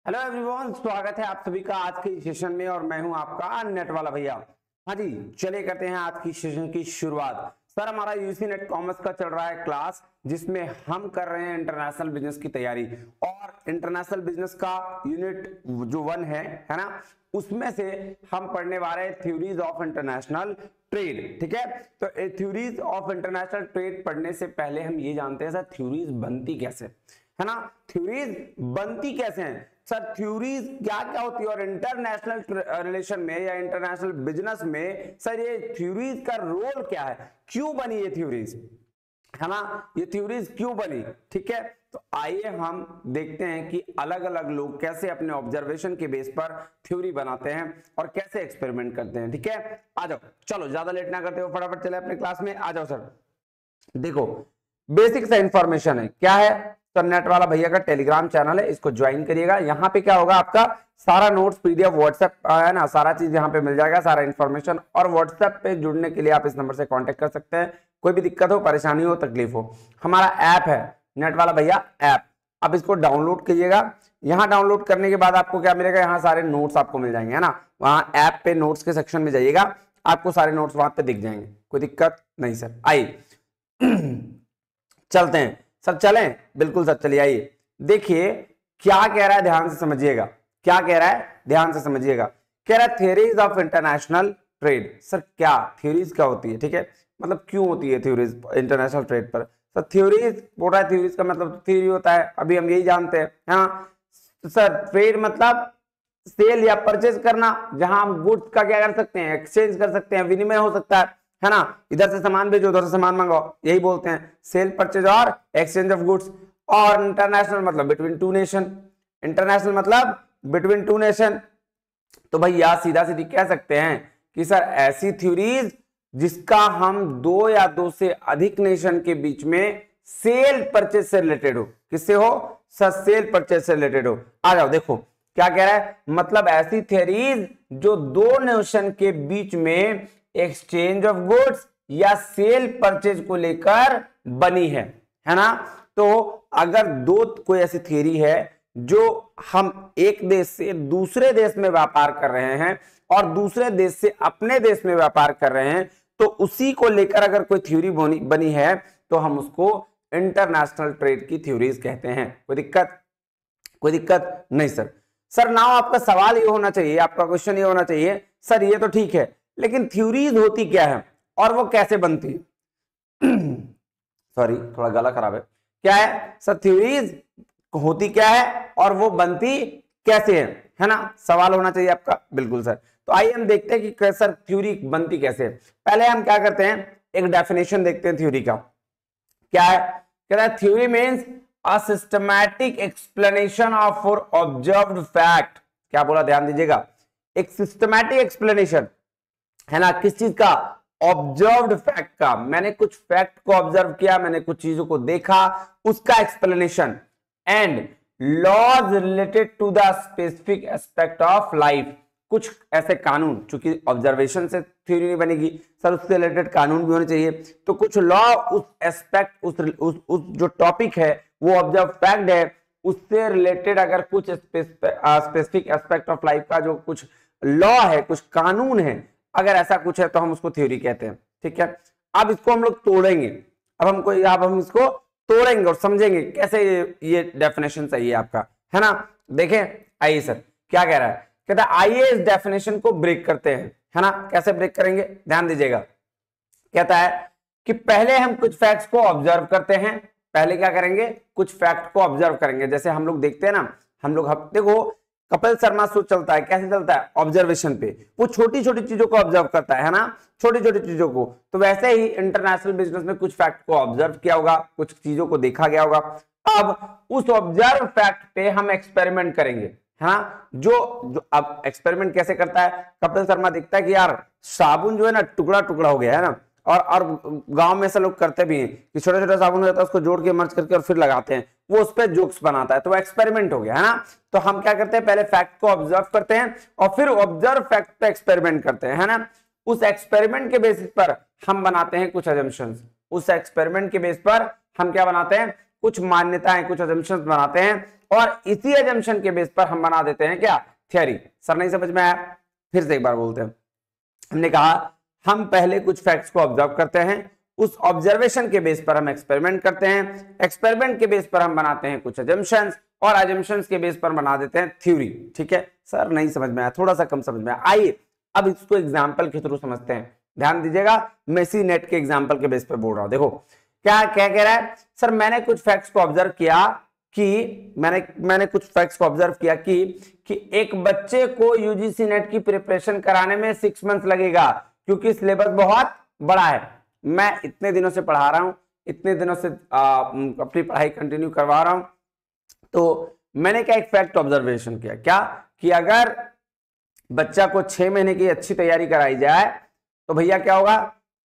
Hello everyone, स्वागत है आप सभी का आज के सेशन में। और मैं हूं आपका नेट वाला भैया। हाँ जी, चलिए करते हैं आज की सेशन की शुरुआत। सर, हमारा यूसी नेट कॉमर्स का चल रहा है क्लास, जिसमें हम कर रहे हैं इंटरनेशनल बिजनेस की तैयारी। और इंटरनेशनल बिजनेस का यूनिट जो 1 है ना, उसमें से हम पढ़ने वाले हैं थ्योरीज ऑफ इंटरनेशनल ट्रेड। ठीक है, तो थ्योरीज ऑफ इंटरनेशनल ट्रेड पढ़ने से पहले हम ये जानते हैं सर, थ्योरीज बनती कैसे है ना। थ्योरीज बनती कैसे हैं सर, थ्योरीज क्या क्या होती है, और इंटरनेशनल रिलेशन में या इंटरनेशनल बिजनेस में सर ये थ्योरीज का रोल क्या है, क्यों बनी ये थ्योरीज, है ना, ये थ्योरीज क्यों बनी। ठीक है, तो आइए हम देखते हैं कि अलग अलग लोग कैसे अपने ऑब्जर्वेशन के बेस पर थ्योरी बनाते हैं और कैसे एक्सपेरिमेंट करते हैं। ठीक है, आ जाओ, चलो ज्यादा लेट ना करते हो, फटाफट चले अपने क्लास में। आ जाओ सर, देखो बेसिक सा इंफॉर्मेशन है, क्या है तो नेट वाला भैया का टेलीग्राम चैनल है, इसको ज्वाइन करिएगा। यहाँ पे क्या होगा, आपका सारा नोट्स पीडीएफ व्हाट्सएप है ना, सारा चीज यहाँ पे मिल जाएगा, सारा इन्फॉर्मेशन। और व्हाट्सएप पे जुड़ने के लिए आप इस नंबर से कांटेक्ट कर सकते हैं। कोई भी दिक्कत हो, परेशानी हो, तकलीफ हो, हमारा ऐप है नेट वाला भैया ऐप, आप इसको डाउनलोड कीजिएगा। यहाँ डाउनलोड करने के बाद आपको क्या मिलेगा, यहाँ सारे नोट्स आपको मिल जाएंगे, है ना। वहाँ ऐप पे नोट्स के सेक्शन में जाइएगा, आपको सारे नोट्स वहां पे दिख जाएंगे, कोई दिक्कत नहीं सर। आइए चलते हैं सर, चलें, बिल्कुल सर, चलिए आइए। देखिए क्या कह रहा है, ध्यान से समझिएगा, क्या कह रहा है, ध्यान से समझिएगा। कह रहा है theories of international trade. Sir क्या थ्योरीज क्या होती है, ठीक है, मतलब क्यों होती है थ्योरीज इंटरनेशनल ट्रेड पर। सर थ्योरीज बोल रहा है, थ्योरीज का मतलब थ्योरी होता है, अभी हम यही जानते हैं। हाँ सर, ट्रेड मतलब सेल या परचेज करना, जहां हम गुड्स का क्या कर सकते हैं, एक्सचेंज कर सकते हैं, विनिमय हो सकता है ना। इधर से सामान भेजो, उधर से सामान मंगाओ, यही बोलते हैं सेल परचेज और एक्सचेंज ऑफ गुड्स। और इंटरनेशनल मतलब बिटवीन टू नेशन, इंटरनेशनल मतलब बिटवीन टू नेशन। तो भैया सीधा सीधी कह सकते हैं कि सर ऐसी थ्योरीज जिसका हम दो या दो से अधिक नेशन के बीच में सेल परचेज से रिलेटेड हो, किससे हो सर, सेल परचेज से रिलेटेड हो। आ जाओ, देखो क्या कह रहा है, मतलब ऐसी थ्योरीज जो दो नेशन के बीच में एक्सचेंज ऑफ गुड्स या सेल परचेज को लेकर बनी है ना। तो अगर दो कोई ऐसी थ्योरी है जो हम एक देश से दूसरे देश में व्यापार कर रहे हैं और दूसरे देश से अपने देश में व्यापार कर रहे हैं, तो उसी को लेकर अगर कोई थ्योरी बनी है तो हम उसको इंटरनेशनल ट्रेड की थ्योरीज कहते हैं। कोई दिक्कत, कोई दिक्कत नहीं सर। सर नाउ आपका सवाल ये होना चाहिए, आपका क्वेश्चन ये होना चाहिए, सर ये तो ठीक है, लेकिन थ्योरीज होती क्या है और वो कैसे बनती है। सॉरी, थोड़ा गला खराब है। क्या है सर, थ्योरीज होती क्या है और वो बनती कैसे है ना, सवाल होना चाहिए आपका, बिल्कुल सर। तो आइए हम देखते हैं कि सर थ्योरी बनती कैसे है। पहले हम क्या करते हैं, एक डेफिनेशन देखते हैं थ्योरी का। क्या है, कह रहा है theory means a systematic explanation of for observed fact. क्या बोला, ध्यान दीजिएगा, एक सिस्टमैटिक एक्सप्लेनेशन है ना, किस चीज का, ऑब्जर्व्ड फैक्ट का। मैंने कुछ फैक्ट को ऑब्जर्व किया, मैंने कुछ चीजों को देखा, उसका explanation. And laws related to the specific aspect of life, कुछ ऐसे कानून, चूंकि ऑब्जर्वेशन से थ्योरी नहीं बनेगी सर, उससे रिलेटेड कानून भी होने चाहिए। तो कुछ लॉ उस एस्पेक्ट, उस जो टॉपिक है, वो ऑब्जर्व फैक्ट है, उससे रिलेटेड अगर कुछ स्पेसिफिक एस्पेक्ट ऑफ लाइफ का जो कुछ लॉ है, कुछ कानून है, अगर ऐसा कुछ है तो हम उसको थ्योरी कहते हैं। ठीक है, अब इसको हम लोग तोड़ेंगे, अब हम इसको तोड़ेंगे और समझेंगे कैसे ये डेफिनेशन सही है आपका, है ना। देखें, आइए सर क्या कह रहा है, कहता है आइए इस डेफिनेशन को ब्रेक करते हैं, है ना। कैसे ब्रेक करेंगे, ध्यान दीजिएगा। कहता है कि पहले हम कुछ फैक्ट्स को ऑब्जर्व करते हैं, पहले क्या करेंगे, कुछ फैक्ट को ऑब्जर्व करेंगे। जैसे हम लोग देखते हैं ना, हम लोग देखो कपिल शर्मा शो चलता है, कैसे चलता है, ऑब्जर्वेशन पे, वो छोटी छोटी चीजों को ऑब्जर्व करता है ना, छोटी छोटी चीजों को। तो वैसे ही इंटरनेशनल बिजनेस में कुछ फैक्ट को ऑब्जर्व किया होगा, कुछ चीजों को देखा गया होगा। अब उस ऑब्जर्व फैक्ट पे हम एक्सपेरिमेंट करेंगे, है ना। जो अब एक्सपेरिमेंट कैसे करता है, कपिल शर्मा देखता है कि यार साबुन जो है ना टुकड़ा टुकड़ा हो गया है ना, और गांव में ऐसा लोग करते भी हैं कि छोटा छोटा साबुन हो जाता है, उसको जोड़ के मर्ज करके और फिर लगाते हैं, वो उस पर जोक्स बनाता है, तो वो एक्सपेरिमेंट हो गया, है ना। तो हम क्या करते हैं, पहले फैक्ट को ऑब्जर्व करते हैं और फिर ऑब्जर्व फैक्ट पे एक्सपेरिमेंट करते हैं, है ना। उस एक्सपेरिमेंट के बेसिस पर हम बनाते हैं कुछ अजम्पशंस, उस एक्सपेरिमेंट के बेस पर हम क्या बनाते हैं, कुछ मान्यताएं, कुछ अजम्पशंस बनाते हैं और इसी एजम्पशन के बेस पर हम बना देते हैं क्या, थ्योरी। सर नहीं समझ में आया, फिर से एक बार बोलते हैं। हमने कहा हम पहले कुछ फैक्ट्स को ऑब्जर्व करते हैं, उस ऑब्जर्वेशन के बेस पर हम एक्सपेरिमेंट करते हैं, एक्सपेरिमेंट के बेस पर हम बनाते हैं कुछ अजम्पशंस, और अजम्पशंस के बेस पर बना देते हैं थ्योरी। ठीक है सर, नहीं समझ में आया, थोड़ा सा कम समझ में आया। आइए अब इसको एग्जाम्पल के थ्रू समझते हैं। ध्यान दीजिएगा, मेसी नेट के एग्जाम्पल के बेस पर बोल रहा हूं। देखो क्या क्या कह रहा है सर, मैंने कुछ फैक्ट्स को ऑब्जर्व किया कि मैंने कुछ फैक्ट्स को ऑब्जर्व किया कि एक बच्चे को यूजीसी नेट की प्रिपरेशन कराने में 6 मंथ लगेगा, क्योंकि सिलेबस बहुत बड़ा है। मैं इतने दिनों से पढ़ा रहा हूं, इतने दिनों से अपनी पढ़ाई कंटिन्यू करवा रहा हूं, तो मैंने क्या एक फैक्ट ऑब्जर्वेशन किया, क्या कि अगर बच्चा को 6 महीने की अच्छी तैयारी कराई जाए तो भैया क्या होगा,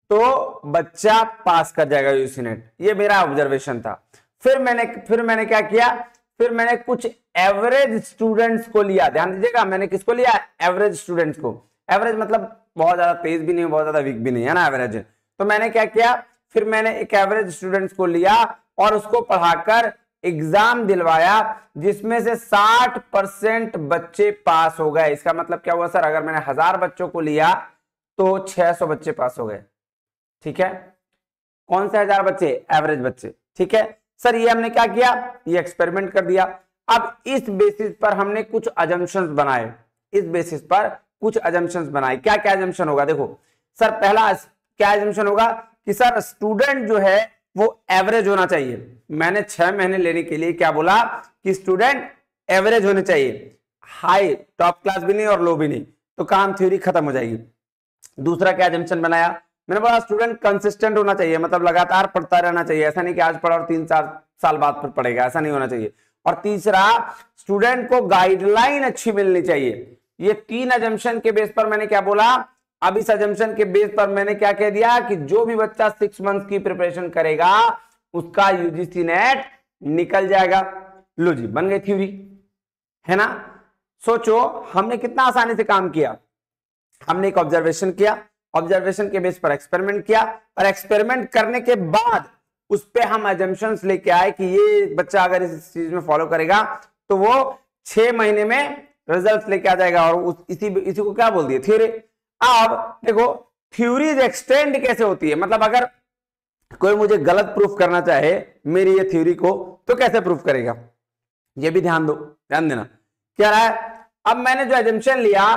तो बच्चा पास कर जाएगा यूजीसी नेट। ये मेरा ऑब्जर्वेशन था। फिर मैंने क्या किया, फिर मैंने कुछ एवरेज स्टूडेंट्स को लिया। ध्यान दीजिएगा, मैंने किसको लिया, एवरेज स्टूडेंट्स को। एवरेज मतलब बहुत ज्यादा तेज भी नहीं, बहुत ज्यादा वीक भी नहीं, है ना, एवरेज। तो मैंने क्या किया, फिर मैंने एक एवरेज स्टूडेंट्स को लिया और उसको पढ़ाकर एग्जाम दिलवाया, जिसमें से 60% बच्चे पास हो गए। इसका मतलब क्या हुआ सर, अगर मैंने 1000 बच्चों को लिया तो 600 बच्चे पास हो गए। ठीक है, कौन से 1000 बच्चे, एवरेज बच्चे। ठीक है सर, ये हमने क्या किया, ये एक्सपेरिमेंट कर दिया। अब इस बेसिस पर हमने कुछ अजम्पशंस बनाए, इस बेसिस पर कुछ अजम्पशंस बनाए। क्या क्या अजम्पशन होगा, देखो सर, पहला क्या अजम्पशन होगा कि सर स्टूडेंट जो है वो एवरेज होना चाहिए। मैंने 6 महीने लेने के लिए क्या बोला कि स्टूडेंट एवरेज होने चाहिए, हाई टॉप क्लास भी नहीं और लो भी नहीं, तो काम थ्योरी खत्म हो जाएगी। दूसरा क्या अजम्पशन बनाया, मैंने बोला स्टूडेंट कंसिस्टेंट होना चाहिए, मतलब लगातार पढ़ता रहना चाहिए, ऐसा नहीं कि आज पढ़ा और 3-4 साल बाद फिर पढ़ेगा, ऐसा नहीं होना चाहिए। और तीसरा, स्टूडेंट को गाइडलाइन अच्छी मिलनी चाहिए। ये 3 अजम्पशन के बेस पर मैंने क्या बोला, अब इस अजम्पशन के बेस पर मैंने क्या कह दिया कि जो भी बच्चा 6 मंथ की प्रिपरेशन करेगा उसका यूजीसी नेट निकल जाएगा। लो जी, बन गई थ्योरी, है ना। सोचो हमने कितना आसानी से काम किया। हमने एक ऑब्जर्वेशन किया, ऑब्जर्वेशन के बेस पर एक्सपेरिमेंट किया, और एक्सपेरिमेंट करने के बाद उस पे हम अजम्पशंस लेके आए कि ये बच्चा अगर इस चीज में फॉलो करेगा तो वो 6 महीने में रिजल्ट लेके आ जाएगा, और इसी को क्या बोल दिए, थ्योरी। अब देखो थ्योरीज एक्सटेंड कैसे होती है, मतलब अगर कोई मुझे गलत प्रूफ करना चाहे मेरी ये थ्योरी को, तो कैसे प्रूफ करेगा, ये भी ध्यान दो, ध्यान देना। क्या रहा है, अब मैंने जो एजम्पशन लिया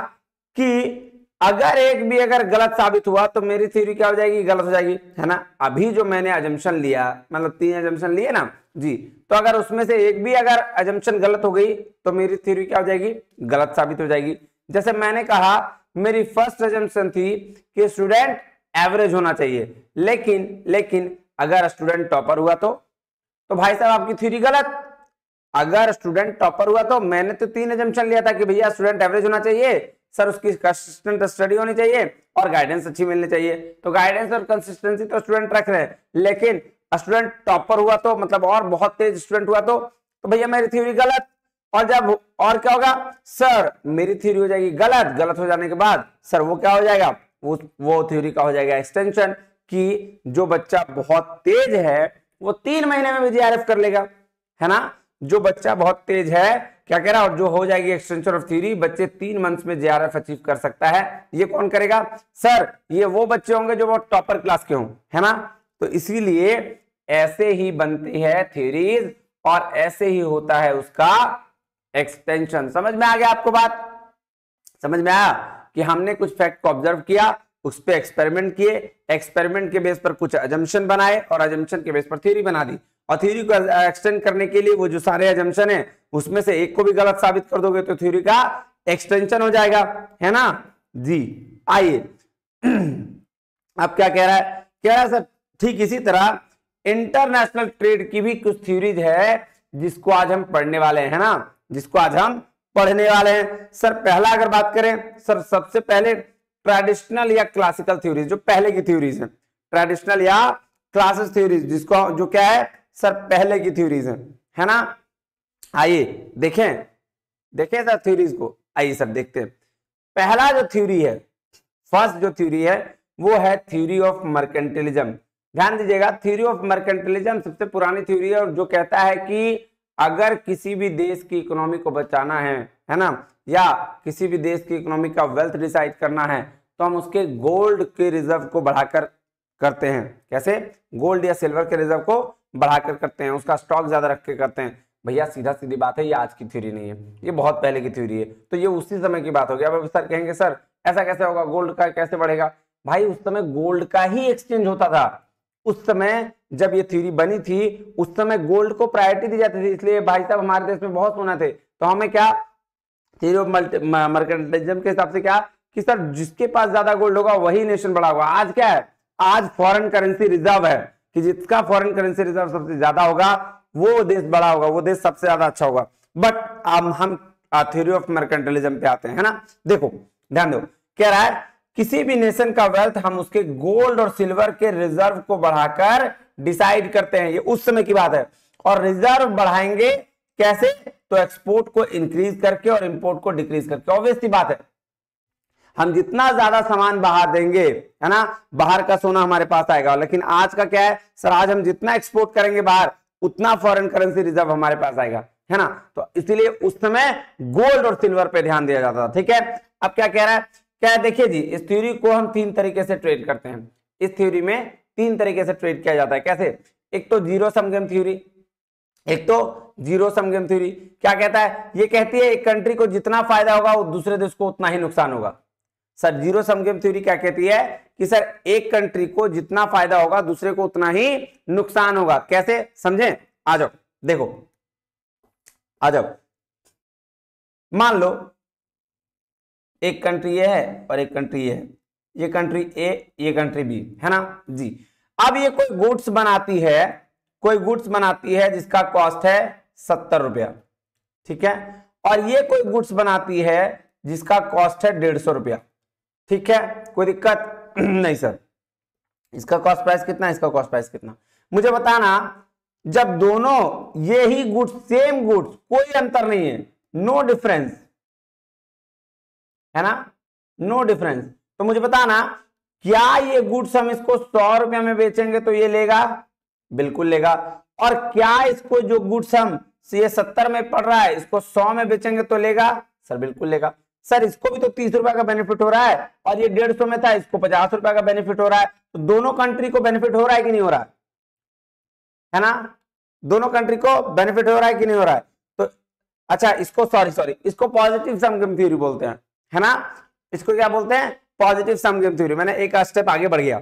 कि अगर एक भी अगर गलत साबित हुआ तो मेरी थ्योरी क्या हो जाएगी, गलत हो जाएगी, है ना। अभी जो मैंने अजम्पशन लिया, मतलब 3 अजम्पशन लिए ना जी, तो अगर उसमें से एक भी अगर अजम्पशन गलत हो गई तो मेरी थ्योरी क्या हो जाएगी, गलत साबित हो जाएगी। जैसे मैंने कहा मेरी फर्स्ट अजम्पशन थी कि स्टूडेंट एवरेज होना चाहिए, लेकिन अगर स्टूडेंट टॉपर हुआ तो भाई साहब आपकी थ्योरी गलत। अगर स्टूडेंट टॉपर हुआ तो मैंने तो 3 अजम्पशन लिया था कि भैया स्टूडेंट एवरेज होना चाहिए, सर उसकी कंसिस्टेंट स्टडी होनी चाहिए और गाइडेंस अच्छी मिलनी चाहिए। तो गाइडेंस और कंसिस्टेंसी तो स्टूडेंट रख रहे हैं, लेकिन स्टूडेंट टॉपर हुआ तो, मतलब और बहुत तेज स्टूडेंट हुआ तो भैया मेरी थ्योरी गलत। और जब और क्या होगा सर, मेरी थ्योरी हो जाएगी गलत हो जाने के बाद सर वो क्या हो जाएगा, वो थ्योरी का हो जाएगा एक्सटेंशन, कि जो बच्चा बहुत तेज है वो 3 महीने में भी जीआरएफ कर लेगा, है ना। जो बच्चा बहुत तेज है क्या कह रहा है, और जो हो जाएगी एक्सटेंशन ऑफ थ्योरी, बच्चे 3 मंथ्स में जीआरएफ अचीव कर सकता है। ये कौन करेगा सर, ये वो बच्चे होंगे जो वो टॉपर क्लास के हों, है ना। तो इसीलिए ऐसे ही बनती है थ्योरीज और ऐसे ही होता है उसका एक्सटेंशन। समझ में आ गया आपको बात, समझ में आया कि हमने कुछ फैक्ट को ऑब्जर्व किया, उस पर एक्सपेरिमेंट किए, एक्सपेरिमेंट के बेस पर कुछ अजम्पशन बनाए और अजम्पशन के बेस पर थ्योरी बना दी, और थ्योरी को एक्सटेंड करने के लिए वो जो सारे अजम्पशन है उसमें से एक को भी गलत साबित कर दोगे तो थ्योरी का एक्सटेंशन हो जाएगा, है ना जी। आइए अब क्या कह रहा है सर, ठीक इसी तरह इंटरनेशनल ट्रेड की भी कुछ थ्योरीज है जिसको आज हम पढ़ने वाले हैं, ना, जिसको आज हम पढ़ने वाले हैं। सर पहला अगर बात करें सर, सबसे पहले ट्रेडिशनल या क्लासिकल थ्योरीज, जो पहले की थ्योरीज है, ट्रेडिशनल या क्लासिक थ्योरीज, जिसको जो क्या है सर पहले की थ्योरीज है ना। आइए देखें सर थ्योरीज को, आइए सर देखते हैं। पहला जो थ्योरी है, फर्स्ट जो थ्योरी है वो है थ्योरी ऑफ मर्केंटिलिज्म। ध्यान दीजिएगा, थ्योरी ऑफ मर्केंटिलिज्म सबसे पुरानी थ्योरी है और जो कहता है कि अगर किसी भी देश की इकोनॉमी को बचाना है ना, या किसी भी देश की इकोनॉमी का वेल्थ डिसाइड करना है, तो हम उसके गोल्ड के रिजर्व को बढ़ाकर करते हैं। कैसे? गोल्ड या सिल्वर के रिजर्व को बढ़ाकर करते हैं, उसका स्टॉक ज्यादा रख के करते हैं। भैया सीधा सीधी बात है, ये आज की थ्योरी नहीं है, ये बहुत पहले की थ्योरी है, तो ये उसी समय की बात हो गई। अब सर कहेंगे सर ऐसा कैसे होगा, गोल्ड का कैसे बढ़ेगा? भाई उस समय गोल्ड का ही एक्सचेंज होता था। उस समय जब ये थ्योरी बनी थी, उस समय गोल्ड को प्रायोरिटी दी जाती थी। इसलिए भाई साहब हमारे देश में बहुत सोना थे, तो हमें क्या थ्योरी ऑफ मर्केंटाइलिज्म के हिसाब से क्या कि सर जिसके पास ज्यादा गोल्ड होगा वही नेशन बड़ा होगा। आज क्या है, आज फॉरेन करेंसी रिजर्व है कि जिसका फॉरेन करेंसी रिजर्व सबसे ज्यादा होगा वो देश बड़ा होगा, वो देश सबसे ज्यादा अच्छा होगा। बट हम थ्योरी ऑफ मर्केंटाइलिज्म पे आते हैं, है ना। देखो ध्यान दो, कह रहा है किसी भी नेशन का वेल्थ हम उसके गोल्ड और सिल्वर के रिजर्व को बढ़ाकर डिसाइड करते हैं। ये उस समय की बात है। और रिजर्व बढ़ाएंगे कैसे? तो एक्सपोर्ट को इंक्रीज करके और इंपोर्ट को डिक्रीज करके। ऑब्वियस सी बात है, हम जितना ज्यादा सामान बाहर देंगे, है ना, बाहर का सोना हमारे पास आएगा। लेकिन आज का क्या है सर, आज हम जितना एक्सपोर्ट करेंगे बाहर, उतना फॉरेन करेंसी रिजर्व हमारे पास आएगा, है ना। तो इसीलिए उस समय गोल्ड और सिल्वर पे ध्यान दिया जाता था। ठीक है, अब क्या कह रहा है, क्या है देखिए जी, इस थ्योरी को हम 3 तरीके से ट्रेड करते हैं। इस थ्योरी में 3 तरीके से ट्रेड किया जाता है। कैसे? एक तो जीरो सम गेम थ्योरी, एक तो जीरो सम गेम थ्योरी क्या कहता है, ये कहती है एक कंट्री को जितना फायदा होगा वो दूसरे देश को उतना ही नुकसान होगा। Sir zero sum game theory क्या कहती है कि सर एक कंट्री को जितना फायदा होगा दूसरे को उतना ही नुकसान होगा। कैसे समझें? आ जाओ देखो, आ जाओ। मान लो एक कंट्री ये है और एक कंट्री ये है, ये कंट्री ए, ये कंट्री बी, है ना जी। अब ये कोई गुड्स बनाती है, कोई गुड्स बनाती है जिसका कॉस्ट है 70 रुपया, ठीक है, और ये कोई गुड्स बनाती है जिसका कॉस्ट है 150 रुपया। ठीक है, कोई दिक्कत नहीं सर। इसका कॉस्ट प्राइस कितना, इसका कॉस्ट प्राइस कितना, मुझे बताना। जब दोनों ये ही गुड्स, सेम गुड्स, कोई अंतर नहीं है, नो डिफरेंस, है ना, नो डिफरेंस, तो मुझे बताना क्या ये गुड्स हम इसको 100 रुपया में बेचेंगे तो ये लेगा? बिल्कुल लेगा। और क्या इसको जो गुड्स हम ये 70 में पड़ रहा है इसको 100 में बेचेंगे तो लेगा? सर बिल्कुल लेगा। सर इसको भी तो 30 रुपया का बेनिफिट हो रहा है और ये 150 में था, इसको 50 रुपया का बेनिफिट हो रहा है, तो दोनों कंट्री को बेनिफिट हो रहा है कि नहीं हो रहा है ना? दोनों कंट्री को बेनिफिट हो रहा है कि नहीं हो रहा है? तो अच्छा, इसको सॉरी इसको पॉजिटिव सम गेम थ्योरी बोलते हैं, है ना। इसको क्या बोलते हैं? पॉजिटिव सम गेम थ्योरी। मैंने एक स्टेप आगे बढ़ गया,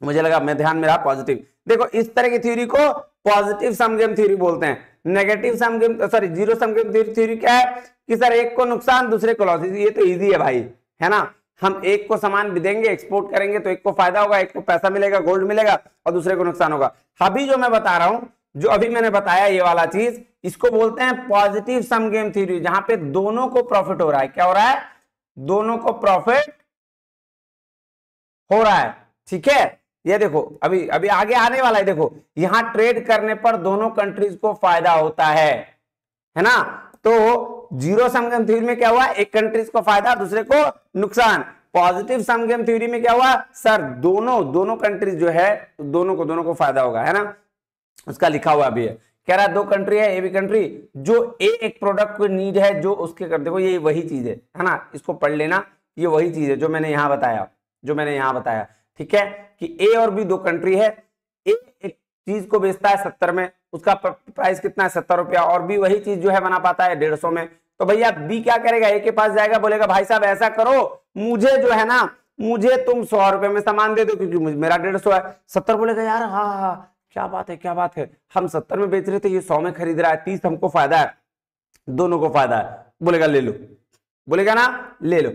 मुझे लगा मैं ध्यान में रहा पॉजिटिव। देखो इस तरह की थ्योरी को पॉजिटिव सम गेम थ्योरी बोलते हैं। Negative sum game, sorry zero sum game theory क्या है कि सर एक को नुकसान दूसरे को लॉस। ये तो इजी है भाई, है ना। हम एक को सामान भी देंगे, एक्सपोर्ट करेंगे तो एक को फायदा होगा, एक को पैसा मिलेगा, गोल्ड मिलेगा, और दूसरे को नुकसान होगा। अभी जो मैं बता रहा हूं, जो अभी मैंने बताया ये वाला चीज, इसको बोलते हैं पॉजिटिव सम गेम थ्योरी, जहां पे दोनों को प्रॉफिट हो रहा है। क्या हो रहा है? दोनों को प्रॉफिट हो रहा है। ठीक है, ये देखो अभी अभी आगे आने वाला है। देखो यहां ट्रेड करने पर दोनों कंट्रीज को फायदा होता है ना। तो जीरो सम गेम थ्योरी में क्या हुआ? एक कंट्रीज को फायदा, दूसरे को नुकसान। पॉजिटिव सम गेम थ्योरी में क्या हुआ? सर दोनों कंट्रीज जो है दोनों को फायदा होगा, है ना। उसका लिखा हुआ भी है, कह रहा है 2 कंट्री है, ए बी कंट्री, जो ए एक प्रोडक्ट को नीड है जो उसके कर, देखो ये वही चीज है ना, इसको पढ़ लेना। ये वही चीज है जो मैंने यहां बताया, ठीक है, कि ए और बी 2 कंट्री है। ए एक चीज को बेचता है 70 में, उसका प्राइस कितना है? 70 रुपया, और बी वही चीज जो है बना पाता है 150 में। तो भैया बी क्या करेगा? ए के पास जाएगा, बोलेगा भाई साहब ऐसा करो, मुझे जो है ना, मुझे तुम 100 रुपए में सामान दे दो क्योंकि मेरा 150 है। 70 बोलेगा यार हाँ क्या बात है, हम 70 में बेच रहे थे, ये 100 में खरीद रहा है, 30 हमको फायदा है, दोनों को फायदा है। बोलेगा ले लो, बोलेगा ना ले लो।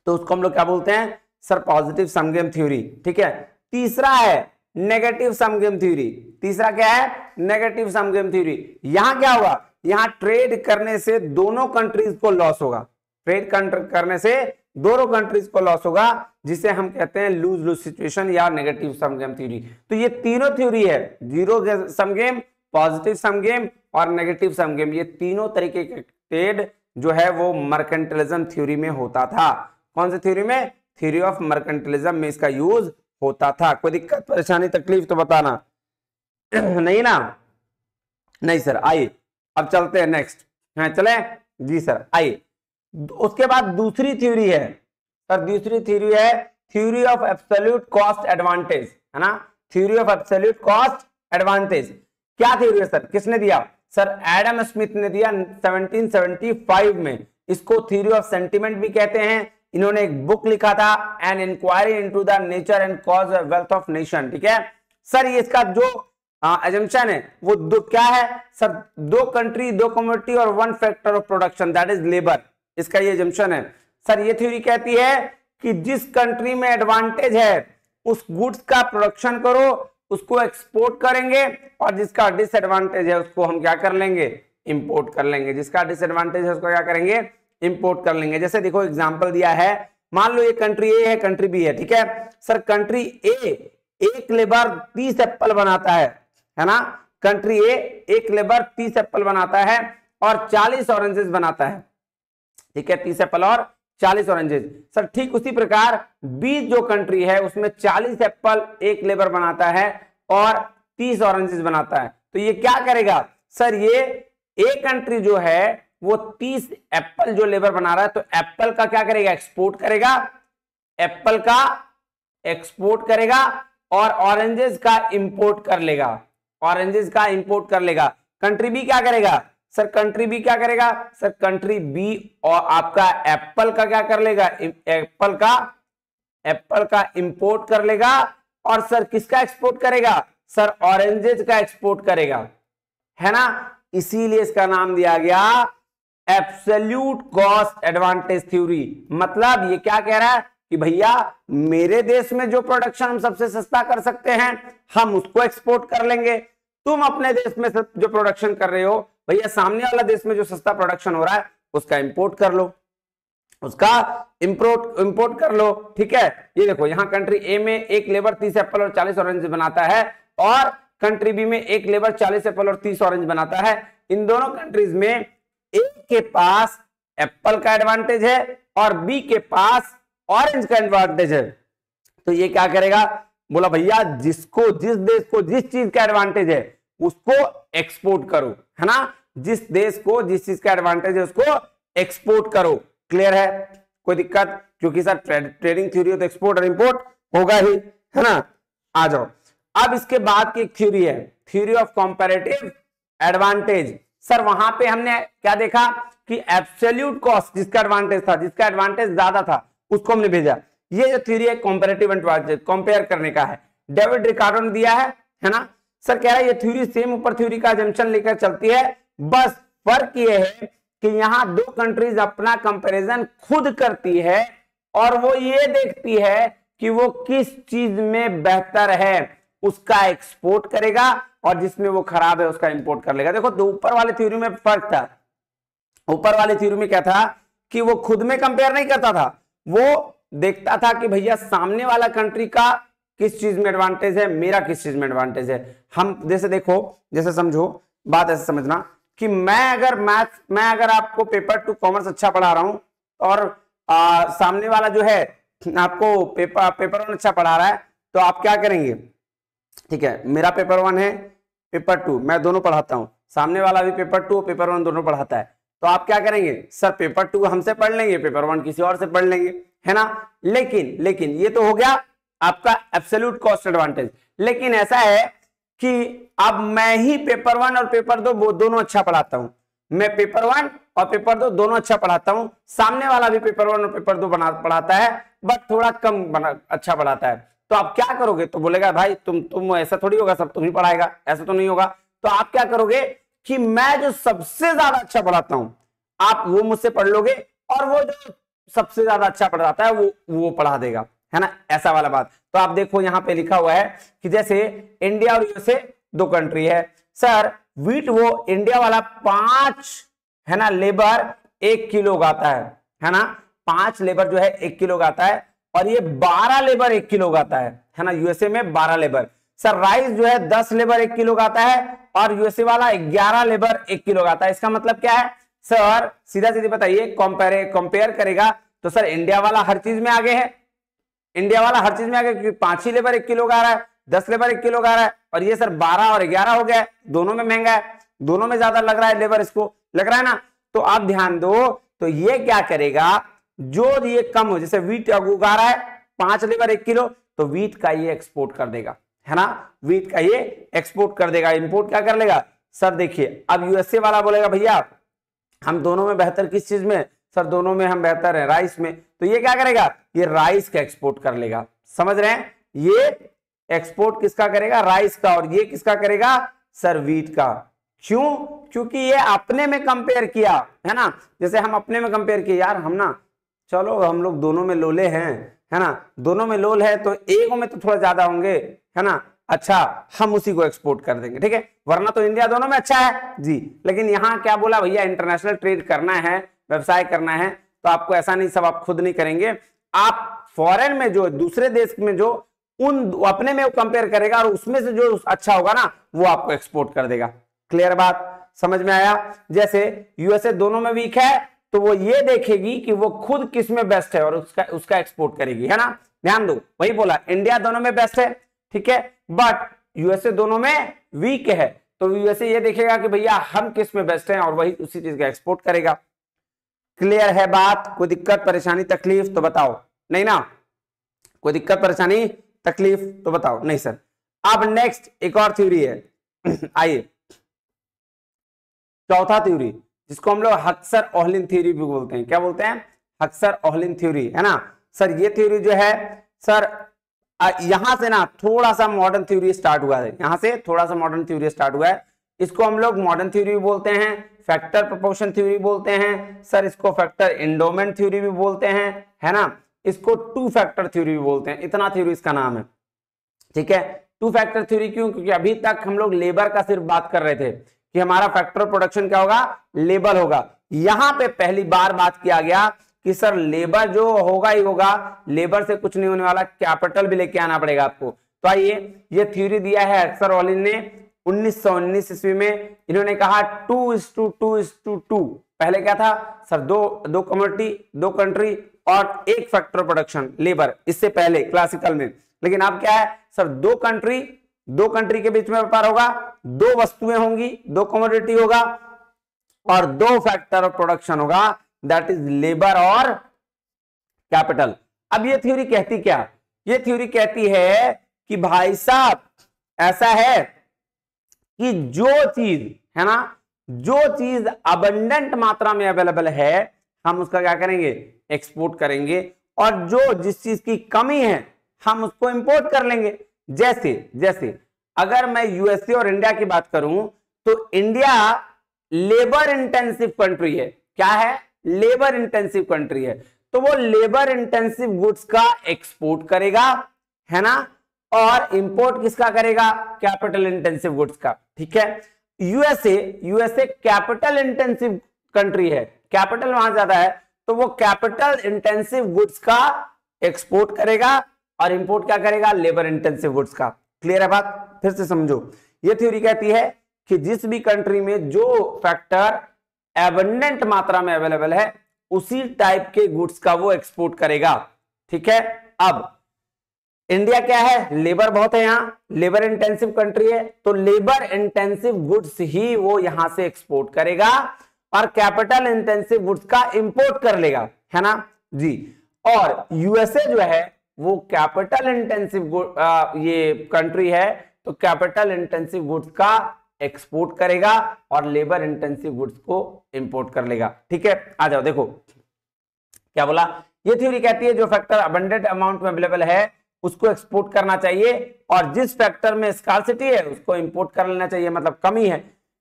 तो उसको हम लोग क्या बोलते हैं? सर पॉजिटिव सम गेम थ्योरी। ठीक है, तीसरा है नेगेटिव सम गेम थ्योरी। तीसरा क्या है? Negative sum game theory. यहां क्या होगा? यहां ट्रेड करने से दोनों कंट्रीज को लॉस होगा, ट्रेड करने से दोनों कंट्रीज को लॉस होगा, जिसे हम कहते हैं लूज लूज सिचुएशन या नेगेटिव सम गेम थ्योरी। तो ये तीनों थ्योरी है, जीरो सम गेम, पॉजिटिव सम गेम और नेगेटिव सम गेम। ये तीनों तरीके के ट्रेड जो है वो मर्केंटाइलिज्म थ्योरी में होता था। कौन सी थ्योरी में? थ्योरी ऑफ मर्केंटाइलिज्म में इसका यूज होता था। कोई दिक्कत परेशानी तकलीफ तो बताना नहीं ना? नहीं सर। आइए अब चलते हैं नेक्स्ट। हाँ चले जी सर, आइए। उसके बाद दूसरी थ्योरी है सर, दूसरी थ्योरी है theory of absolute cost advantage, है ना, theory of absolute cost advantage. क्या थ्योरी है सर, किसने दिया सर, एडम स्मिथ ने दिया 1775 में। इसको थ्योरी ऑफ सेंटिमेंट भी कहते हैं। इन्होंने एक बुक लिखा था, an inquiry into the nature and cause of wealth of nation. ठीक है सर, ये इसका जो एजम्पशन है वो दो क्या है सर, दो कंट्री, दो कम्युनिटी और one factor of production that is labour, इसका ये एजम्पशन है सर। ये थ्योरी कहती है कि जिस कंट्री में एडवांटेज है उस गुड्स का प्रोडक्शन करो, उसको एक्सपोर्ट करेंगे, और जिसका डिसएडवांटेज है उसको हम क्या कर लेंगे, इंपोर्ट कर लेंगे। जिसका डिसएडवांटेज है उसको क्या करेंगे, इंपोर्ट कर लेंगे। जैसे देखो एग्जांपल दिया है, मान लो ये कंट्री ए है, कंट्री बी है। ठीक है सर, कंट्री ए एक लेबर 30 एप्पल बनाता है ना, कंट्री ए एक लेबर 30 एप्पल बनाता है और 40 ऑरेंजेस बनाता है। ठीक है, 30 एप्पल और 40 ऑरेंजेस। सर ठीक उसी प्रकार बी जो कंट्री है उसमें 40 एप्पल एक लेबर बनाता है और 30 ऑरेंजेस बनाता है। तो ये क्या करेगा सर, ये ए कंट्री जो है वो 30 एप्पल जो लेबर बना रहा है, तो एप्पल का क्या करेगा, एक्सपोर्ट करेगा, एप्पल का एक्सपोर्ट करेगा और ऑरेंजेस का इंपोर्ट कर लेगा, ऑरेंजेस का इंपोर्ट कर लेगा। कंट्री बी क्या करेगा सर, कंट्री बी क्या करेगा सर, कंट्री बी और आपका एप्पल का क्या कर लेगा, एप्पल का इंपोर्ट कर लेगा, और सर किसका एक्सपोर्ट करेगा सर, ऑरेंजेस का एक्सपोर्ट करेगा, है ना। इसीलिए इसका नाम दिया गया एब्सोल्यूट कॉस्ट एडवांटेज थ्योरी। मतलब ये क्या कह रहा है कि भैया मेरे देश में जो प्रोडक्शन हम सबसे सस्ता कर सकते हैं हम उसको एक्सपोर्ट कर लेंगे, तुम अपने देश में जो प्रोडक्शन कर रहे हो भैया सामने वाला देश में जो सस्ता प्रोडक्शन हो रहा है उसका इंपोर्ट कर लो, उसका इंपोर्ट कर लो। ठीक है, ये देखो यहाँ कंट्री ए में एक लेबर 30 एप्पल और 40 ऑरेंज बनाता है, और कंट्री बी में एक लेबर 40 एप्पल और 30 ऑरेंज बनाता है। इन दोनों कंट्रीज में ए के पास एप्पल का एडवांटेज है और बी के पास ऑरेंज का एडवांटेज है। तो ये क्या करेगा, बोला भैया जिसको, जिस देश को जिस चीज का एडवांटेज है उसको एक्सपोर्ट करो, है ना, जिस देश को जिस चीज का एडवांटेज है उसको एक्सपोर्ट करो। क्लियर है, कोई दिक्कत, क्योंकि सर ट्रेडिंग थ्योरी हो तो एक्सपोर्ट और इंपोर्ट होगा ही, है ना। आ जाओ, अब इसके बाद की एक थ्योरी है theory of comparative advantage. Sir वहां पे हमने क्या देखा कि एब्सोल्यूट कॉस्ट जिसका एडवांटेज था, जिसका एडवांटेज ज्यादा था उसको हमने भेजा। ये जो थ्योरी है कंपैरेटिव एडवांटेज, कंपेयर करने का है, डेविड रिकार्डो ने दिया है ना। सर कह रहा है ये थ्योरी सेम ऊपर थ्योरी का अजम्पशन लेकर चलती है, बस फर्क ये है कि यहां दो कंट्रीज अपना कंपैरिजन खुद करती है और वो ये देखती है कि वो किस चीज में बेहतर है उसका एक्सपोर्ट करेगा और जिसमें वो खराब है उसका इंपोर्ट कर लेगा। देखो, तो ऊपर वाली थ्योरी में फर्क था, ऊपर वाली थ्योरी में क्या था कि वो खुद में कंपेयर नहीं करता था, वो देखता था कि भैया सामने वाला कंट्री का किस चीज में एडवांटेज है, मेरा किस चीज में एडवांटेज है। हम जैसे देखो, जैसे समझो बात, ऐसे समझना कि मैं अगर आपको पेपर 2 कॉमर्स अच्छा पढ़ा रहा हूं और सामने वाला जो है आपको पेपर 1 अच्छा पढ़ा रहा है, तो आप क्या करेंगे, ठीक है, मेरा पेपर 1 है, पेपर 2 मैं दोनों पढ़ाता हूं, सामने वाला भी पेपर 2 पेपर 1 दोनों पढ़ाता है, तो आप क्या करेंगे सर, पेपर 2 हमसे पढ़ लेंगे, पेपर 1 किसी और से पढ़ लेंगे, है ना। लेकिन ये तो हो गया आपका एब्सोल्यूट कॉस्ट एडवांटेज। लेकिन ऐसा है कि अब मैं ही पेपर 1 और पेपर 2 वो दोनों अच्छा पढ़ाता हूं, मैं पेपर 1 और पेपर 2 दोनों अच्छा पढ़ाता हूं, सामने वाला भी पेपर 1 और पेपर 2 पढ़ाता है बट थोड़ा कम अच्छा पढ़ाता है। तो आप क्या करोगे, तो बोलेगा भाई तुम ऐसा थोड़ी होगा, सब तुम ही पढ़ाएगा, ऐसा तो नहीं होगा। तो आप क्या करोगे कि मैं जो सबसे ज्यादा अच्छा पढ़ाता हूं आप वो मुझसे पढ़ लोगे और वो जो सबसे ज्यादा अच्छा पढ़ाता है वो पढ़ा देगा, है ना, ऐसा वाला बात। तो आप देखो यहाँ पे लिखा हुआ है कि जैसे इंडिया और यूएसए 2 कंट्री है, सर वीट वो इंडिया वाला 5 है ना लेबर 1 किलो उगाता है ना, 5 लेबर जो है 1 किलो उगाता है और ये 12 लेबर 1 किलो उगाता है ना, यूएसए में 12 लेबर। सर राइस जो है 10 लेबर 1 किलो उगाता है और यूएसए वाला 11 लेबर 1 किलो उगाता है। इसका मतलब क्या है सर, सीधा सीधी बताइए, कंपेयर करेगा तो सर इंडिया वाला हर चीज में आगे है, इंडिया वाला हर चीज में आगे, क्योंकि 5 ही लेबर 1 किलो उगा रहा है, 10 लेबर 1 किलो उगा रहा है, और ये सर 12 और 11 हो गया, दोनों में महंगा है। दोनों में ज्यादा लग रहा है लेबर, इसको लग रहा है ना। तो आप ध्यान दो, तो ये क्या करेगा, जो ये कम हो, जैसे वीट उगा रहा है 5 लेबर 1 किलो, तो वीट का ये एक्सपोर्ट कर देगा, है ना, वीट का ये एक्सपोर्ट कर देगा। इंपोर्ट क्या कर लेगा सर, देखिए अब यूएसए वाला बोलेगा भैया हम दोनों में बेहतर किस चीज में, सर दोनों में हम बेहतर है राइस में, तो ये क्या करेगा, ये राइस का एक्सपोर्ट कर लेगा। समझ रहे हैं, ये एक्सपोर्ट किसका करेगा, राइस का, और ये किसका करेगा सर, वीट का। क्यों, क्योंकि ये अपने में कंपेयर किया, है ना, जैसे हम अपने में कंपेयर किए, यार हम ना, चलो हम लोग दोनों में लोले हैं, है ना, दोनों में लोल है तो एक में तो थोड़ा ज्यादा होंगे, है ना, अच्छा हम उसी को एक्सपोर्ट कर देंगे, ठीक है, वरना तो इंडिया दोनों में अच्छा है जी। लेकिन यहां क्या बोला भैया, इंटरनेशनल ट्रेड करना है, व्यवसाय करना है, तो आपको ऐसा नहीं सब आप खुद नहीं करेंगे, आप फॉरेन में जो दूसरे देश में जो उन अपने में वो कंपेयर करेगा और उसमें से जो अच्छा होगा ना वो आपको एक्सपोर्ट कर देगा। क्लियर बात, समझ में आया। जैसे यूएसए दोनों में वीक है तो वो ये देखेगी कि वो खुद किस में बेस्ट है और उसका एक्सपोर्ट करेगी, है ना, ध्यान दो, वही बोला इंडिया दोनों में बेस्ट है, ठीक है, बट यूएसए दोनों में वीक है, तो यूएसए ये देखेगा कि भैया हम किस में बेस्ट हैं और वही उसी चीज का एक्सपोर्ट करेगा। क्लियर है बात, कोई दिक्कत परेशानी तकलीफ तो बताओ, नहीं ना, कोई दिक्कत परेशानी तकलीफ तो बताओ, नहीं सर। अब नेक्स्ट एक और थ्योरी है आइए, चौथा थ्योरी जिसको हम लोग हक्सर-ओहलिन थ्योरी भी बोलते हैं, क्या बोलते हैं, हक्सर-ओहलिन थ्योरी, है ना सर। ये थ्योरी जो है सर यहां से ना थोड़ा सा मॉडर्न थ्योरी स्टार्ट हुआ है, यहां से थोड़ा सा मॉडर्न थ्योरी स्टार्ट हुआ है, इसको हम लोग मॉडर्न थ्योरी भी बोलते हैं, फैक्टर प्रोपोर्शन थ्योरी बोलते हैं सर, इसको फैक्टर एंडोमेंट थ्योरी भी बोलते हैं, है ना, इसको टू फैक्टर थ्योरी भी बोलते हैं, इतना थ्योरी इसका नाम है, ठीक है। टू फैक्टर थ्योरी क्यों, क्योंकि अभी तक हम लोग लेबर का सिर्फ बात कर रहे थे कि हमारा फैक्टर ऑफ प्रोडक्शन क्या होगा, लेबर होगा। यहां पे पहली बार बात किया गया कि सर लेबर जो होगा ही होगा, लेबर से कुछ नहीं होने वाला, कैपिटल भी लेके आना पड़ेगा आपको। तो आइए, ये थ्योरी दिया है हक्सर-ओहलिन ने 1919 ईस्वी में, इन्होंने कहा 2:2:2, पहले क्या था सर, दो कम्युनिटी, दो कंट्री और एक फैक्टर ऑफ प्रोडक्शन लेबर, इससे पहले क्लासिकल में। लेकिन अब क्या है सर, दो कंट्री के बीच में व्यापार होगा, दो वस्तुएं होंगी, दो कमोडिटी होगा और दो फैक्टर ऑफ प्रोडक्शन होगा, दैट इज लेबर और कैपिटल। अब ये थ्योरी कहती क्या, ये थ्योरी कहती है कि भाई साहब ऐसा है कि जो चीज है ना, जो चीज अबंडेंट मात्रा में अवेलेबल है हम उसका क्या करेंगे, एक्सपोर्ट करेंगे, और जो जिस चीज की कमी है हम उसको इंपोर्ट कर लेंगे। जैसे अगर मैं यूएसए और इंडिया की बात करूं तो इंडिया लेबर इंटेंसिव कंट्री है, क्या है, लेबर इंटेंसिव कंट्री है, तो वो लेबर इंटेंसिव गुड्स का एक्सपोर्ट करेगा, है ना, और इंपोर्ट किसका करेगा, कैपिटल इंटेंसिव गुड्स का, ठीक है। यूएसए कैपिटल इंटेंसिव कंट्री है, कैपिटल वहां ज्यादा है, तो वो कैपिटल इंटेंसिव गुड्स का एक्सपोर्ट करेगा और इंपोर्ट क्या करेगा, लेबर इंटेंसिव गुड्स का। क्लियर है बात, फिर से समझो, ये थ्योरी कहती है कि जिस भी कंट्री में जो फैक्टर एबंडेंट मात्रा में अवेलेबल है उसी टाइप के गुड्स का वो एक्सपोर्ट करेगा, ठीक है। अब इंडिया क्या है, लेबर बहुत है, यहां लेबर इंटेंसिव कंट्री है, तो लेबर इंटेंसिव गुड्स ही वो यहां से एक्सपोर्ट करेगा और कैपिटल इंटेंसिव गुड्स का इंपोर्ट कर लेगा, है ना जी। और यूएसए जो है वो कैपिटल इंटेंसिव ये कंट्री है, तो कैपिटल इंटेंसिव गुड्स का एक्सपोर्ट करेगा और लेबर इंटेंसिव गुड्स को इंपोर्ट कर लेगा, ठीक है। आ जाओ, देखो क्या बोला, ये थ्योरी कहती है जो फैक्टर अबंडेंट अमाउंट में अवेलेबल है उसको एक्सपोर्ट करना चाहिए और जिस फैक्टर में स्कार्सिटी है उसको इंपोर्ट कर लेना चाहिए, मतलब कमी है।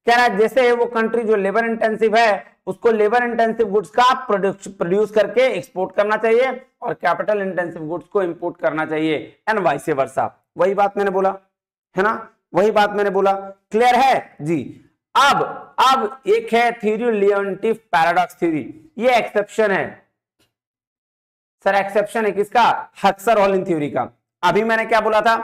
कह रहा है जैसे वो कंट्री जो लेबर इंटेंसिव है उसको लेबर इंटेंसिव गुड्स का प्रोड्यूस करके एक्सपोर्ट करना चाहिए और कैपिटल इंटेंसिव गुड्स को इंपोर्ट करना चाहिए, एंड वाइस वर्सा। वही बात मैंने बोला, है ना, वही बात मैंने बोला। क्लियर है जी। अब एक है थ्योरी लियोन्टिफ पैराडॉक्स थ्योरी, ये एक्सेप्शन है सर, एक्सेप्शन है किसका, हक्सर-ओहलिन थ्योरी का। अभी मैंने क्या बोला था,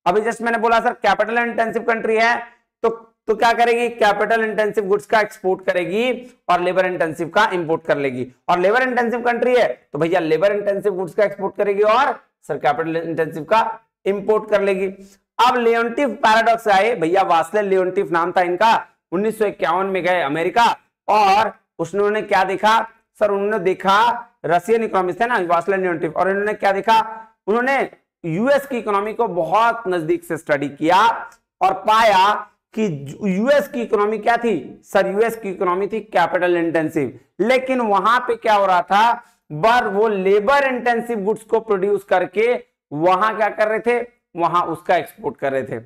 अभी जस्ट मैंने बोला सर कैपिटल इंटेंसिव कंट्री है तो क्या करेगी, कैपिटल इंटेंसिव गुड्स का एक्सपोर्ट करेगी और लेबर इंटेंसिव का इंपोर्ट कर लेगी, और लेबर इंटेंसिव कंट्री है तो भैया लेबर इंटेंसिव गुड्स का एक्सपोर्ट करेगी और सर कैपिटल इंटेंसिव का इंपोर्ट कर लेगी। अब लियोन्टिफ पैराडॉक्स आए, भैया वास्ले लियोन्टिफ नाम था इनका, 1951 में गए अमेरिका और उन्होंने क्या देखा सर, उन्होंने देखा रशियन इकोनॉमिस्ट है ना वास्लाव लेवोंटिफ, और इन्होंने क्या देखा, उन्होंने यूएस की इकोनॉमी को बहुत नजदीक से स्टडी किया और पाया कि यूएस की इकोनॉमी क्या थी सर, यूएस की इकोनॉमी थी कैपिटल इंटेंसिव, लेकिन वहां पे क्या हो रहा था, वो लेबर इंटेंसिव गुड्स को प्रोड्यूस करके वहां क्या कर रहे थे, वहां उसका एक्सपोर्ट कर रहे थे।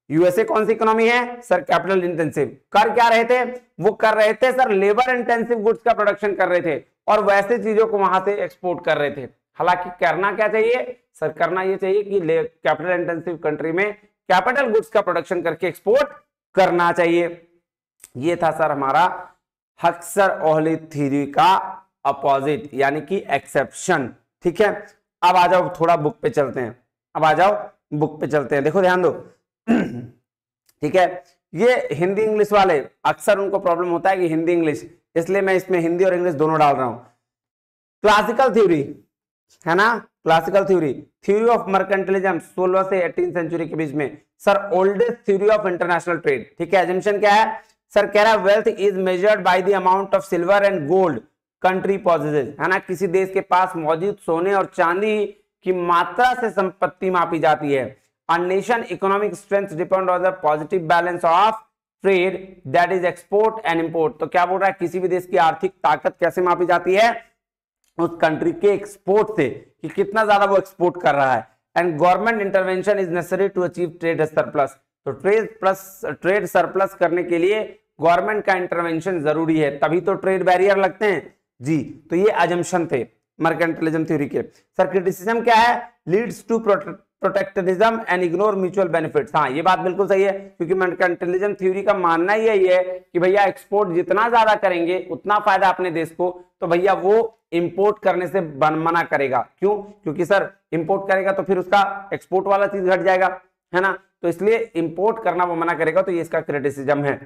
यूएसए कौन सी इकोनॉमी है सर, कैपिटल इंटेंसिव, कर क्या रहे थे, वो कर रहे थे सर लेबर इंटेंसिव गुड्स का प्रोडक्शन कर रहे थे और वैसे चीजों को वहां से एक्सपोर्ट कर रहे थे। हालांकि करना क्या चाहिए सर, करना ये चाहिए कि कैपिटल इंटेंसिव कंट्री में कैपिटल गुड्स का प्रोडक्शन करके एक्सपोर्ट करना चाहिए। ये था सर हमारा हक्सर-ओहली थ्योरी का अपोजिट यानी कि एक्सेप्शन। ठीक है, अब आ जाओ थोड़ा बुक पे चलते हैं, अब आ जाओ बुक पे चलते हैं, देखो ध्यान दो। ठीक है, ये हिंदी इंग्लिश वाले अक्सर उनको प्रॉब्लम होता है कि हिंदी इंग्लिश, इसलिए मैं इसमें हिंदी और इंग्लिश दोनों डाल रहा हूं। क्लासिकल थ्योरी है ना, classical theory, theory of mercantilism 16 से 18 सेंचुरी के बीच में sir, oldest theory of international trade. ठीक है, एजम्पशन क्या है सर, कह रहा है wealth is measured by the amount of silver and gold country possesses, है ना, किसी देश के पास मौजूद सोने और चांदी की मात्रा से संपत्ति मापी जाती है। A nation economic strength depend on the positive balance of trade that is export and import। तो क्या बोल रहा है, किसी भी देश की आर्थिक ताकत कैसे मापी जाती है, उस कंट्री के एक्सपोर्ट से कि कितना ज्यादा वो एक्सपोर्ट कर रहा है। And government intervention is necessary to achieve trade surplus. तो ट्रेड सरप्लस करने के लिए गवर्नमेंट का इंटरवेंशन जरूरी है, तभी तो ट्रेड बैरियर लगते हैं जी। तो ये अजम्पशन थे मर्केंटिलिज्म थ्योरी के। सर क्रिटिसिज्म क्या है, leads to protectionism and ignore mutual benefits. हाँ, ये बात बिल्कुल सही है, क्योंकि मर्केंटिलिज्म थ्योरी का मानना ही यही है कि भैया एक्सपोर्ट जितना ज्यादा करेंगे उतना फायदा अपने देश को, तो भैया वो इंपोर्ट करने से मना करेगा। क्यों, क्योंकि सर इंपोर्ट करेगा तो फिर उसका एक्सपोर्ट वाला चीज घट जाएगा, है ना, तो इसलिए इंपोर्ट करना वो मना करेगा। तो ये इसका क्रिटिसिज्म है।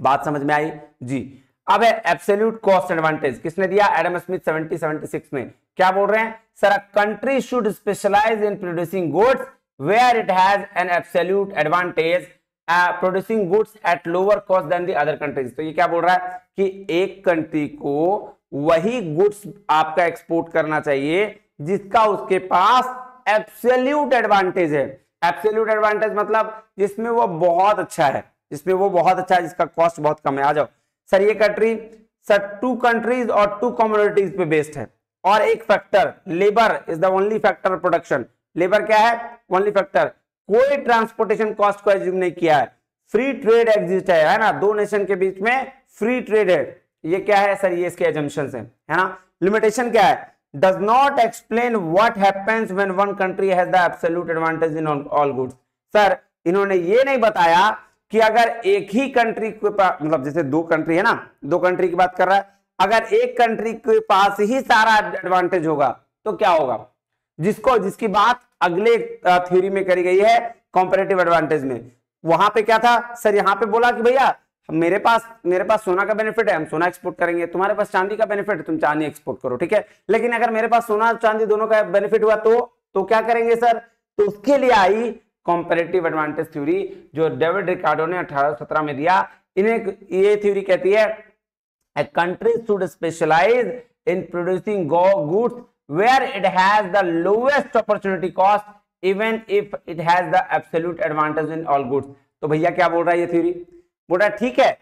बात समझ में आई जी। अब है एब्सोल्यूट कॉस्ट एडवांटेज, किसने दिया, एडम स्मिथ 1776 में। क्या बोल रहे हैं sir, a country should specialise in producing goods where it has an absolute advantage producing goods at lower cost than the other countries. तो ये क्या बोल रहा है कि एक कंट्री को वही गुड्स आपका एक्सपोर्ट करना चाहिए जिसका उसके पास एब्सोल्यूट एडवांटेज है। एब्सोल्यूट एडवांटेज मतलब जिसमें वो बहुत अच्छा है, जिसमें वो बहुत अच्छा है, जिसका कॉस्ट बहुत कम है। आ जाओ सर, ये कंट्री सर 2 कंट्रीज और 2 कम्युनिटीज पे बेस्ड है, और एक factor labour is the only factor production. Labour क्या है, ओनली फैक्टर। कोई ट्रांसपोर्टेशन कॉस्ट को एज्यूम नहीं किया है। फ्री ट्रेड एग्जिस्ट है ना, 2 नेशन के बीच में फ्री ट्रेड है। ये क्या है सर, ये इसके एजम्पशंस है ना। लिमिटेशन क्या है, does not explain what happens when one country has the absolute advantage in all goods. Sir इन्होंने ये नहीं बताया कि अगर एक ही कंट्री के पास, मतलब जैसे 2 कंट्री है ना, 2 कंट्री की बात कर रहा है, अगर एक कंट्री के पास ही सारा एडवांटेज होगा तो क्या होगा, जिसकी बात अगले थ्योरी में करी गई है कंपैरेटिव एडवांटेज में। वहां पे क्या था सर, यहां पे बोला कि भैया मेरे पास सोना का बेनिफिट है, हम सोना एक्सपोर्ट करेंगे, तुम्हारे पास चांदी का बेनिफिट है, तुम चांदी एक्सपोर्ट करो, ठीक है। लेकिन अगर मेरे पास सोना चांदी दोनों का बेनिफिट हुआ तो क्या करेंगे सर, तो उसके लिए आई कंपैरेटिव एडवांटेज थ्योरी, जो डेविड रिकार्डो ने 1817 में दिया। इन्हें ये थ्योरी कहती है a country should specialize in producing goods where it has the lowest opportunity cost even if it has the absolute advantage in all goods। तो भैया क्या बोल रहा है ये थ्योरी, बोल रहा है ठीक है,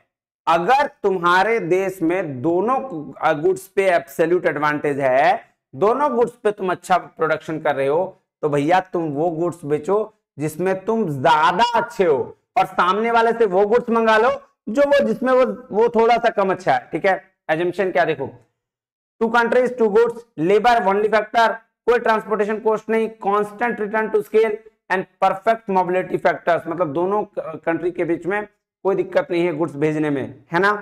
अगर तुम्हारे देश में दोनों गुड्स पे एब्सोल्यूट एडवांटेज है, दोनों गुड्स पे तुम अच्छा प्रोडक्शन कर रहे हो, तो भैया तुम वो गुड्स बेचो जिसमें तुम ज्यादा अच्छे हो, और सामने वाले से वो गुड्स मंगा लो जिसमें वो थोड़ा सा कम अच्छा है, ठीक है। एजम्पशन क्या देखो, 2 countries 2 goods, labour only factor, कोई ट्रांसपोर्टेशन कॉस्ट नहीं, constant return to scale and perfect mobility factors, मतलब दोनों कंट्री के बीच में कोई दिक्कत नहीं है गुड्स भेजने में, है ना।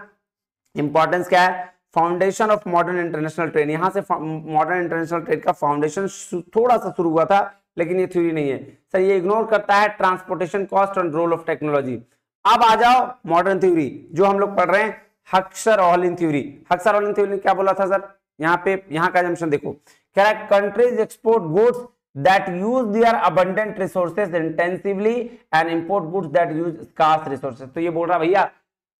इंपॉर्टेंस क्या है, foundation of modern international trade. यहां से मॉडर्न इंटरनेशनल ट्रेड का फाउंडेशन थोड़ा सा शुरू हुआ था, लेकिन ये थ्योरी नहीं है सर, ये इग्नोर करता है transportation cost and role of technology. अब आ जाओ मॉडर्न थ्योरी जो हम लोग पढ़ रहे हैं, हक्सर-ओहली थ्योरी। हक्सर-ओहली थ्योरी ने क्या बोला था सर, यहाँ का एजम्पशन देखो, कह रहा है countries export goods that use their abundant resources intensively and import goods that use scarce resources. तो ये बोल रहा भैया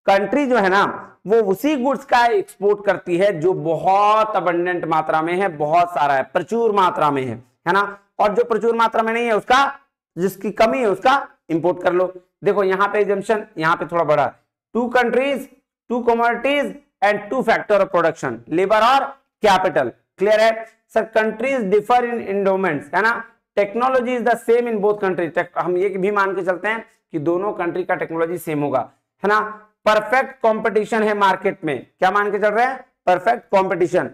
कंट्री जो है ना वो उसी गुड्स का एक्सपोर्ट करती है जो बहुत अबंडेंट मात्रा में है, बहुत सारा है, प्रचुर मात्रा में है ना, और जो प्रचुर मात्रा में नहीं है उसका, जिसकी कमी है उसका इंपोर्ट कर लो। देखो यहाँ पे एजम्पशन यहाँ पे थोड़ा बड़ा, 2 countries 2 commodities and 2 factor of production, labour और कैपिटल। क्लियर है sir? Countries differ in endowments, है ना, technology is the same in both countries, हम ये भी मान के चलते हैं कि दोनों कंट्री का टेक्नोलॉजी सेम होगा, है ना। परफेक्ट कंपटीशन है मार्केट में, क्या मान के चल रहे हैं? Perfect competition.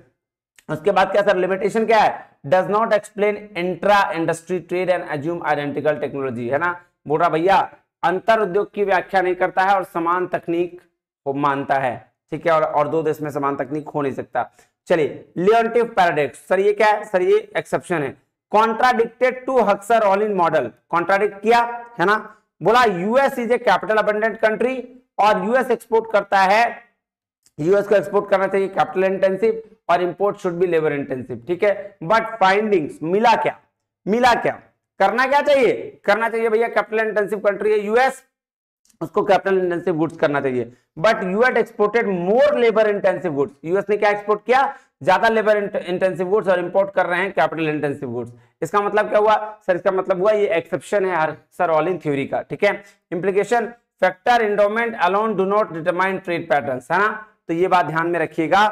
उसके बाद क्या सर? लिमिटेशन क्या है? Does not explain intra industry trade and assume identical technology, है ना। बोल रहा भैया अंतर उद्योग की व्याख्या नहीं करता है और समान तकनीक को मानता है, ठीक है, और 2 देश में समान तकनीक हो नहीं सकता। चलिए, लियोन्टिव पैराडॉक्स, सर ये क्या है? सर ये एक्सेप्शन है। कॉन्ट्राडिक्टेड टू हक्सर-ओलिन मॉडल, कॉन्ट्राडिक्ट किया, है ना। बोला US is a capital abundant country और यूएस एक्सपोर्ट करता है, यूएस को एक्सपोर्ट करना चाहिए कैपिटल इंटेंसिव और import should be labour intensive, ठीक है। बट फाइंडिंग्स, मिला क्या? मिला क्या? करना क्या चाहिए? करना चाहिए भैया कैपिटल इंटेंसिव कंट्री है यूएस, उसको कैपिटल इंटेंसिव गुड्स करना चाहिए। But US exported more labour intensive goods, US ने क्या एक्सपोर्ट किया? ज्यादा लेबर इंटेंसिव गुड्स, और इंपोर्ट कर रहे हैं कैपिटल इंटेंसिव गुड्स। इसका मतलब क्या हुआ सर? इसका मतलब हुआ ये एक्सेप्शन है हक्सर-ओलिन थ्योरी का, ठीक है। Implication, factor endowment alone do not determine trade patterns, है ना। तो ये बात ध्यान में रखिएगा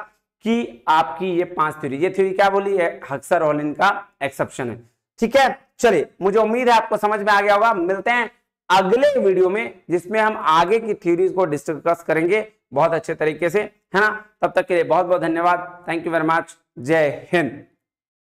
कि आपकी ये 5 थ्योरी, ये थ्योरी क्या बोली है? हक्सर-ओलिन का एक्सेप्शन है, ठीक है। चलिए, मुझे उम्मीद है आपको समझ में आ गया होगा। मिलते हैं अगले वीडियो में जिसमें हम आगे की थ्योरीज को डिस्कस करेंगे बहुत अच्छे तरीके से, है ना। तब तक के लिए बहुत बहुत धन्यवाद। Thank you very much. जय हिंद।